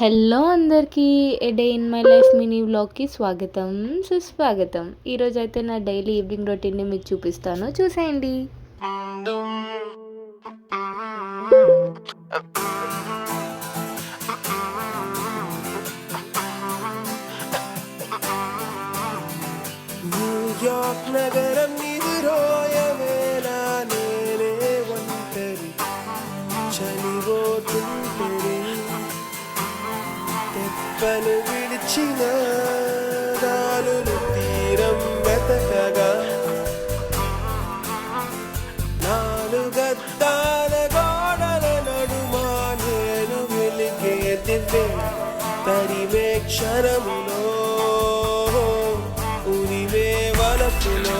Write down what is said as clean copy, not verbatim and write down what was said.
Hello అందరికీ a day in my life mini వ్లాగ్కి స్వాగతం సుస్వాగతం. ఈరోజైతే నా డైలీ ఈవినింగ్ రొటీన్ని మీకు చూపిస్తాను, చూసేయండి. న్యూయార్క్ నగరం ఎదురోయవేళ నేనే ఒంటరి చనిపోతుంటరి తెప్పలు విడిచిన గాలులు తీరం వెతకగా నాలుగద్దాల గోడల నడుమా నేను వెలిగే దివ్వె తరిమే క్షణములో ఉరివే వలపులో